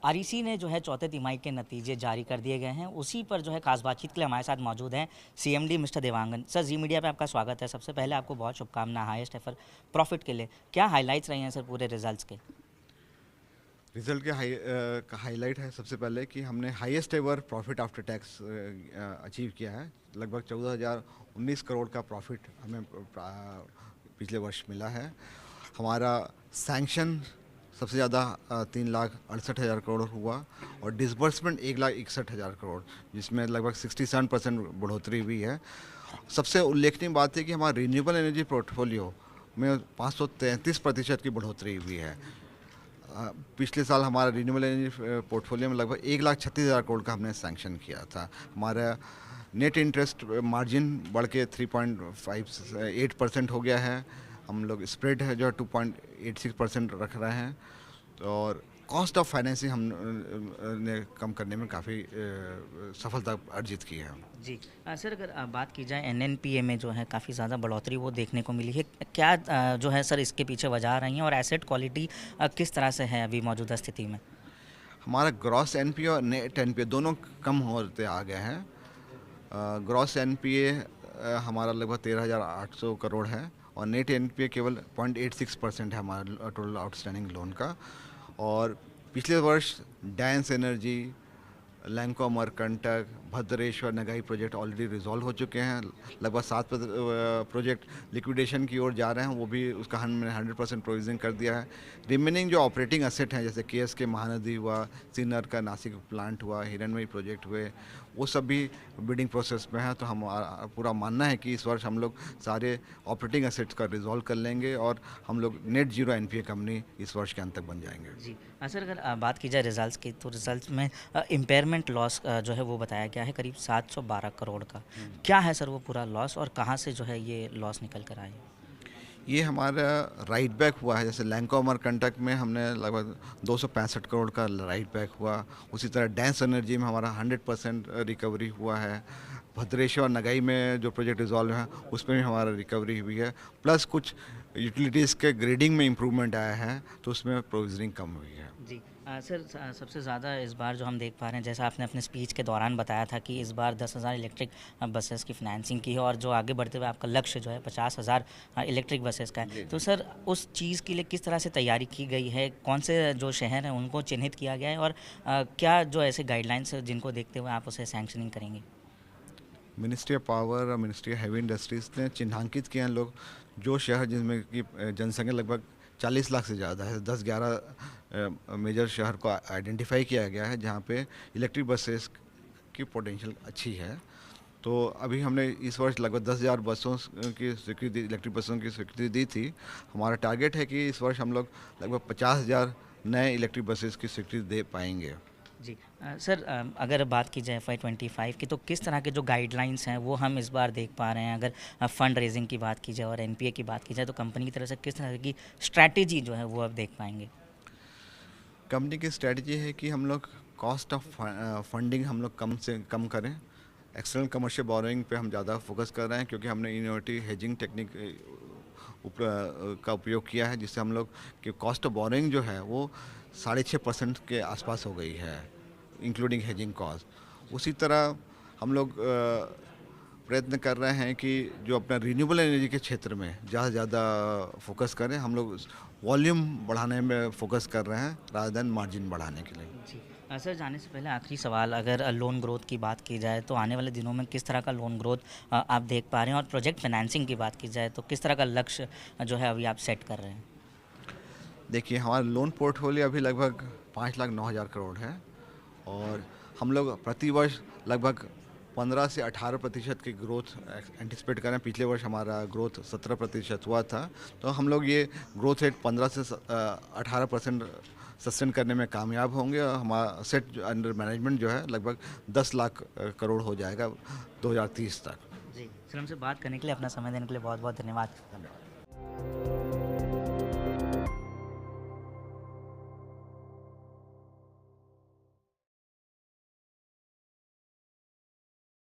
REC ने जो है चौथे तिमाही के नतीजे जारी कर दिए गए हैं। उसी पर जो है खास बातचीत के लिए हमारे साथ मौजूद हैं सीएमडी मिस्टर देवांगन सर। जी मीडिया पे आपका स्वागत है। सबसे पहले आपको बहुत शुभकामनाएं हाईएस्ट एफर प्रॉफिट के लिए। क्या हाइलाइट्स रही हैं सर पूरे रिजल्ट्स के? रिजल्ट के हाईलाइट है सबसे पहले कि हमने highest ever profit after tax achieve किया है। लगभग 14,019 करोड़ का प्रॉफिट हमें पिछले वर्ष मिला है। हमारा सैंक्शन सबसे ज़्यादा 3,68,000 करोड़ हुआ और डिसबर्समेंट 1,61,000 करोड़, जिसमें लगभग 67% बढ़ोतरी हुई है। सबसे उल्लेखनीय बात है कि हमारा रिन्यूएबल एनर्जी पोर्टफोलियो में 533% की बढ़ोतरी हुई है। पिछले साल हमारा रिन्यूएबल एनर्जी पोर्टफोलियो में लगभग 1,36,000 करोड़ का हमने सैंक्शन किया था। हमारा नेट इंटरेस्ट मार्जिन बढ़ के 3.58% हो गया है। हम लोग स्प्रेड है जो 2.86% रख रहे हैं। और कॉस्ट ऑफ फाइनेंसिंग हम ने कम करने में काफ़ी सफलता अर्जित की है। जी सर, अगर बात की जाए एनएनपीए में जो है काफ़ी ज़्यादा बढ़ोतरी वो देखने को मिली है। क्या जो है सर इसके पीछे वजह रही हैं और एसेट क्वालिटी किस तरह से है अभी मौजूदा स्थिति में? हमारा ग्रॉस एनपीए और नेट एनपीए दोनों कम होते आ गए हैं। ग्रॉस एनपीए हमारा लगभग 13,800 करोड़ है और नेट एनपीए केवल 0.86% है हमारा टोटल आउटस्टैंडिंग लोन का। और पिछले वर्ष डायंस energy, Lanco Amarkantak, Bhadreshwar, Nagai project already resolve हो चुके हैं। लगभग 7 प्रोजेक्ट लिक्विडेशन की ओर जा रहे हैं, वो भी उसका हमने 100% प्रोविजन कर दिया है। रिमेनिंग जो ऑपरेटिंग एसेट हैं जैसे केएसके महानदी हुआ, सीनर का नासिक प्लांट हुआ, हिरनमई प्रोजेक्ट हुए, वो सब भी बिडिंग प्रोसेस में है। तो हम पूरा मानना है कि इस वर्ष हम लोग सारे ऑपरेटिंग एसेट्स का रिजॉल्व कर लेंगे और हम लोग नेट जीरो एनपीए कंपनी इस वर्ष के अंत तक बन जाएंगे। जी सर, अगर बात की जाए रिजल्ट्स की तो रिजल्ट्स में इम्पेयरमेंट लॉस जो है वो बताया गया है करीब 712 करोड़ का। क्या है सर वो पूरा लॉस और कहाँ से जो है ये लॉस निकल कर आए? ये हमारा राइट बैक हुआ है। जैसे लैंको अमरकंटक में हमने लगभग 265 करोड़ का राइट बैक हुआ। उसी तरह डैंस एनर्जी में हमारा 100% रिकवरी हुआ है। भद्रेश्वर नगाई में जो प्रोजेक्ट रिजॉल्व है उसमें भी हमारा रिकवरी हुई है। प्लस कुछ यूटिलिटीज़ के ग्रेडिंग में इम्प्रूवमेंट आया है तो उसमें प्रोविजनिंग कम हुई है। जी सर, सबसे ज़्यादा इस बार जो हम देख पा रहे हैं, जैसा आपने अपने स्पीच के दौरान बताया था कि इस बार 10,000 इलेक्ट्रिक बसेस की फाइनेंसिंग की है और जो आगे बढ़ते हुए आपका लक्ष्य जो है 50,000 इलेक्ट्रिक बसेस का है। तो सर उस चीज़ के लिए किस तरह से तैयारी की गई है? कौन से जो शहर हैं उनको चिन्हित किया गया है और क्या जो ऐसे गाइडलाइंस जिनको देखते हुए आप उसे सैंक्शनिंग करेंगे? मिनिस्ट्री ऑफ पावर और मिनिस्ट्री ऑफ हैवी इंडस्ट्रीज़ ने चिन्हांकित किए हैं लोग जो शहर जिसमें कि जनसंख्या लगभग 40 लाख से ज़्यादा है। 10-11 मेजर शहर को आइडेंटिफाई किया गया है जहाँ पे इलेक्ट्रिक बसेस की पोटेंशियल अच्छी है। तो अभी हमने इस वर्ष लगभग 10,000 बसों की स्वीकृति, इलेक्ट्रिक बसों की स्वीकृति दी थी। हमारा टारगेट है कि इस वर्ष हम लोग लगभग 50,000 नए इलेक्ट्रिक बसेस की स्वीकृति दे पाएंगे। जी सर, अगर बात की जाए FY25 की तो किस तरह के जो गाइडलाइंस हैं वो हम इस बार देख पा रहे हैं? अगर फंड रेजिंग की बात की जाए और एनपीए की बात की जाए तो कंपनी की तरफ से किस तरह की स्ट्रैटेजी जो है वो अब देख पाएंगे? कंपनी की स्ट्रेटजी है कि हम लोग कॉस्ट ऑफ फंडिंग हम लोग कम से कम करें। एक्सटर्नल कमर्शियल बोरोइंग पे हम ज़्यादा फोकस कर रहे हैं क्योंकि हमने इनोवेटिव हेजिंग टेक्निक का उपयोग किया है जिससे हम लोग की कॉस्ट ऑफ बोरोइंग जो है वो 6.5% के आसपास हो गई है, इंक्लूडिंग हेजिंग कॉस्ट। उसी तरह हम लोग प्रयत्न कर रहे हैं कि जो अपना रिन्यूएबल एनर्जी के क्षेत्र में ज़्यादा से ज़्यादा फोकस करें। हम लोग वॉल्यूम बढ़ाने में फोकस कर रहे हैं रादर देन मार्जिन बढ़ाने के लिए। जी सर, जाने से पहले आखिरी सवाल, अगर लोन ग्रोथ की बात की जाए तो आने वाले दिनों में किस तरह का लोन ग्रोथ आप देख पा रहे हैं और प्रोजेक्ट फाइनेंसिंग की बात की जाए तो किस तरह का लक्ष्य जो है अभी आप सेट कर रहे हैं? देखिए हमारा लोन पोर्टफोलियो अभी लगभग 5,09,000 करोड़ है और हम लोग प्रति वर्ष लगभग 15 से 18% की ग्रोथ एंटिसिपेट कर रहे हैं। पिछले वर्ष हमारा ग्रोथ 17% हुआ था, तो हम लोग ये ग्रोथ रेट 15 से 18% सस्टेन करने में कामयाब होंगे और हमारा सेट अंडर मैनेजमेंट जो है लगभग 10 लाख करोड़ हो जाएगा 2030 तक। जी सर, हमसे बात करने के लिए, अपना समय देने के लिए बहुत बहुत धन्यवाद।